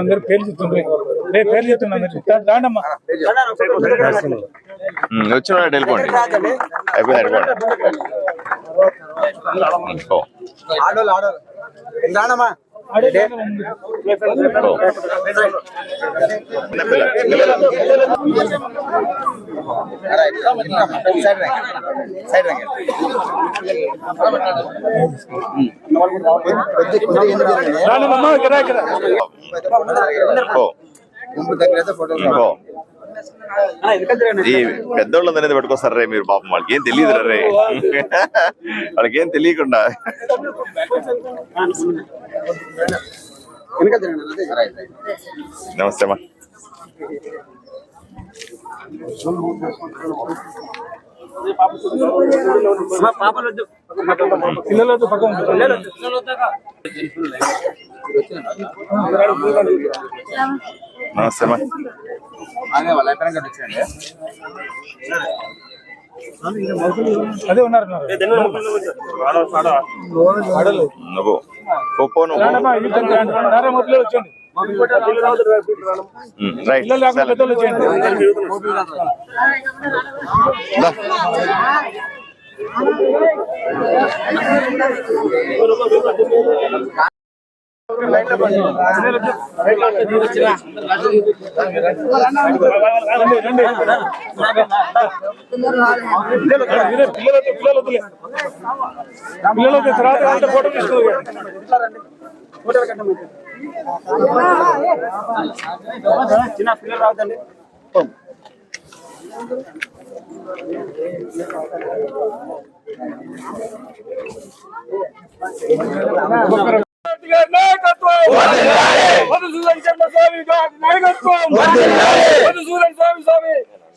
అందరు పేర్లు చెప్తున్నారు రాండమ్మా వచ్చిన వెళ్ళిపోండి అయిపోయింది రాండమ్మా ఈ పెద్దోళ్ళందరూ అనేది పట్టుకొస్తారు రే మీరు పాపం వాళ్ళకి ఏం తెలియదు రే వాళ్ళకి ఏం తెలియకుండా నమస్తే అమ్మా నమస్తే అమ్మా అదే ఉన్నారు వచ్చండి పిల్లలు తర్వాత ఫోటో తీసుకోవాలి చిన్న పిల్లలు రావద్దండి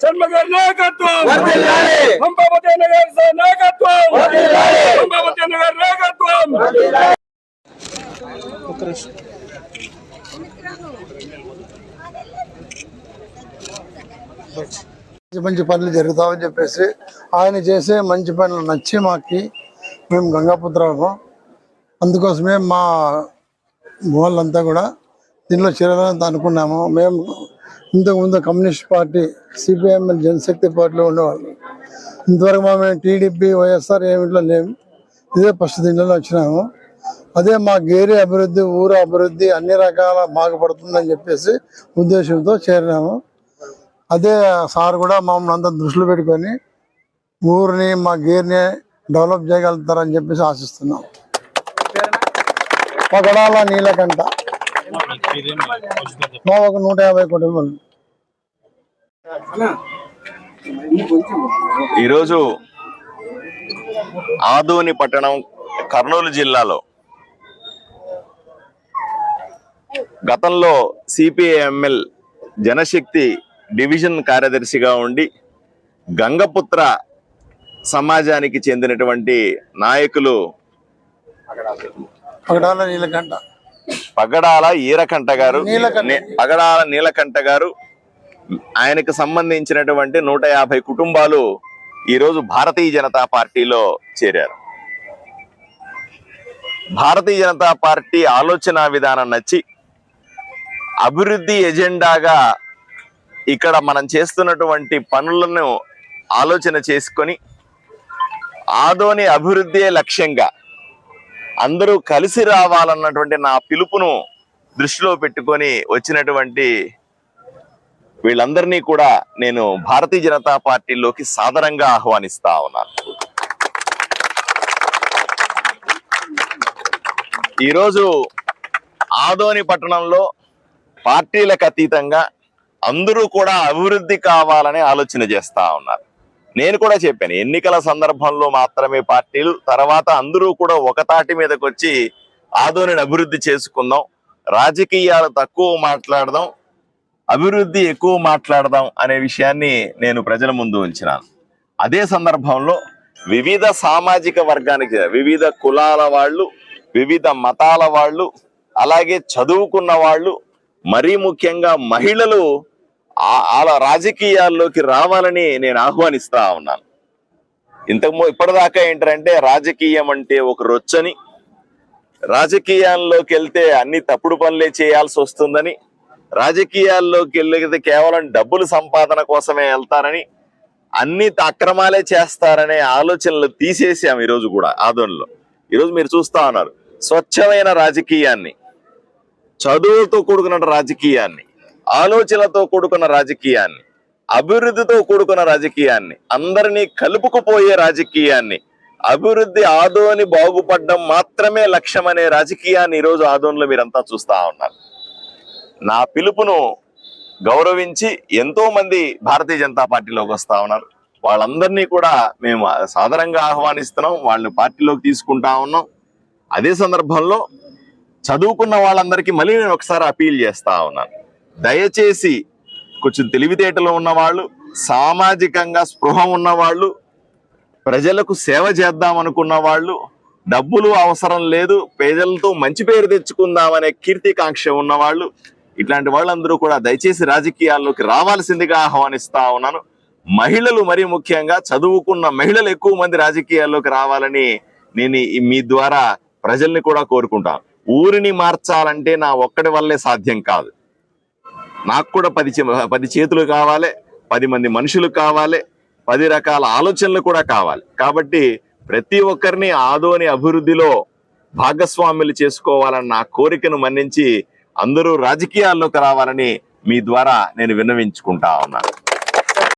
షణ్మగారి నాయకత్వం పంపావతి గారి నాయకత్వం పంపావతి గారి నాయకత్వం మంచి పనులు జరుగుతామని చెప్పేసి ఆయన చేసే మంచి పనులు నచ్చి మాకి మేము గంగాపుత్రము అందుకోసమే మా వాళ్ళంతా కూడా దీనిలో చేరాలని అనుకున్నాము. మేము ఇంతకుముందు కమ్యూనిస్ట్ పార్టీ సిపిఎంఎల్ జనశక్తి పార్టీలో ఉండేవాళ్ళు. ఇంతవరకు మేము టీడీపీ వైఎస్ఆర్ ఏమిట్లో లేము. ఇదే ఫస్ట్ దీనిలో వచ్చినాము. అదే మా గేరి అభివృద్ధి ఊరు అభివృద్ధి అన్ని రకాల బాగుపడుతుందని చెప్పేసి ఉద్దేశంతో చేరినాము. అదే సార్ కూడా మమ్మల్ని అంతా దృష్టిలో పెట్టుకొని ఊరిని మా గేర్ని డెవలప్ చేయగలుగుతారని చెప్పేసి ఆశిస్తున్నాం. పగడాల నీలకంట మా ఒక 150 కుటుంబాలు. ఈరోజు ఆదోని పట్టణం కర్నూలు జిల్లాలో గతంలో సిపిఎంఎల్ జనశక్తి డివిజన్ కార్యదర్శిగా ఉండి గంగపుత్ర సమాజానికి చెందినటువంటి నాయకులు పగడాల ఈరకంట గారు పగడాల నీలకంఠ గారు ఆయనకు సంబంధించినటువంటి 150 కుటుంబాలు ఈరోజు భారతీయ జనతా పార్టీలో చేరారు. భారతీయ జనతా పార్టీ ఆలోచన విధానం నచ్చి అభివృద్ధి ఎజెండాగా ఇక్కడ మనం చేస్తున్నటువంటి పనులను ఆలోచన చేసుకొని ఆదోని అభివృద్ధి లక్ష్యంగా అందరూ కలిసి రావాలన్నటువంటి నా పిలుపును దృష్టిలో పెట్టుకొని వచ్చినటువంటి వీళ్ళందరినీ కూడా నేను భారతీయ జనతా పార్టీలోకి సాదరంగా ఆహ్వానిస్తా ఉన్నాను. ఈరోజు ఆదోని పట్టణంలో పార్టీలకు అతీతంగా అందరూ కూడా అభివృద్ధి కావాలని ఆలోచన చేస్తా ఉన్నారు. నేను కూడా చెప్పాను, ఎన్నికల సందర్భంలో మాత్రమే పార్టీలు, తర్వాత అందరూ కూడా ఒక తాటి మీదకి వచ్చి ఆదోనిని అభివృద్ధి చేసుకుందాం, రాజకీయాలు తక్కువ మాట్లాడదాం, అభివృద్ధి ఎక్కువ మాట్లాడదాం అనే విషయాన్ని నేను ప్రజల ముందు ఉంచినాను. అదే సందర్భంలో వివిధ సామాజిక వర్గానికి, వివిధ కులాల వాళ్ళు, వివిధ మతాల వాళ్ళు, అలాగే చదువుకున్న వాళ్ళు, మరీ ముఖ్యంగా మహిళలు అలా రాజకీయాల్లోకి రావాలని నేను ఆహ్వానిస్తా ఉన్నాను. ఇప్పటిదాకా ఏంటంటే రాజకీయం అంటే ఒక రొచ్చని, రాజకీయాల్లోకి వెళ్తే అన్ని తప్పుడు పనులే చేయాల్సి వస్తుందని, రాజకీయాల్లోకి వెళ్తే కేవలం డబ్బులు సంపాదన కోసమే వెళ్తారని, అన్ని అక్రమాలే చేస్తారనే ఆలోచనలు తీసేసాం ఈరోజు కూడా ఆదోనిలో. ఈరోజు మీరు చూస్తా ఉన్నారు స్వచ్ఛమైన రాజకీయాన్ని, చదువులతో కూడుకున్న రాజకీయాన్ని, ఆలోచనలతో కూడుకున్న రాజకీయాన్ని, అభివృద్ధితో కూడుకున్న రాజకీయాన్ని, అందరినీ కలుపుకుపోయే రాజకీయాన్ని, అభివృద్ధి ఆదోని బాగుపడడం మాత్రమే లక్ష్యం అనే రాజకీయాన్ని ఈరోజు ఆదోనిలో మీరంతా చూస్తా ఉన్నారు. నా పిలుపును గౌరవించి ఎంతో మంది భారతీయ జనతా పార్టీలోకి వస్తా ఉన్నారు. వాళ్ళందరినీ కూడా మేము సాదరంగా ఆహ్వానిస్తున్నాం, వాళ్ళని పార్టీలోకి తీసుకుంటా ఉన్నాం. అదే సందర్భంలో చదువుకున్న వాళ్ళందరికీ మళ్ళీ నేను ఒకసారి అపీల్ చేస్తా ఉన్నాను, దయచేసి కొంచెం తెలివితేటలు ఉన్నవాళ్ళు, సామాజికంగా స్పృహ ఉన్నవాళ్ళు, ప్రజలకు సేవ చేద్దాం అనుకున్న వాళ్ళు, డబ్బులు అవసరం లేదు, పేదలతో మంచి పేరు తెచ్చుకుందామనే కీర్తికాంక్ష ఉన్నవాళ్ళు, ఇట్లాంటి వాళ్ళందరూ కూడా దయచేసి రాజకీయాల్లోకి రావాల్సిందిగా ఆహ్వానిస్తా ఉన్నాను. మహిళలు మరీ ముఖ్యంగా చదువుకున్న మహిళలు ఎక్కువ మంది రాజకీయాల్లోకి రావాలని నేను మీ ద్వారా ప్రజల్ని కూడా కోరుకుంటాను. ఊరిని మార్చాలంటే నా ఒక్కడి వల్లే సాధ్యం కాదు, నాకు కూడా 10 చేతులు కావాలి, 10 మంది మనుషులు కావాలి, 10 రకాల ఆలోచనలు కూడా కావాలి. కాబట్టి ప్రతి ఒక్కరిని ఆదోని అభివృద్ధిలో భాగస్వాములు చేసుకోవాలన్న నా కోరికను మన్నించి అందరూ రాజకీయాల్లోకి రావాలని మీ ద్వారా నేను విన్నవించుకుంటా ఉన్నాను.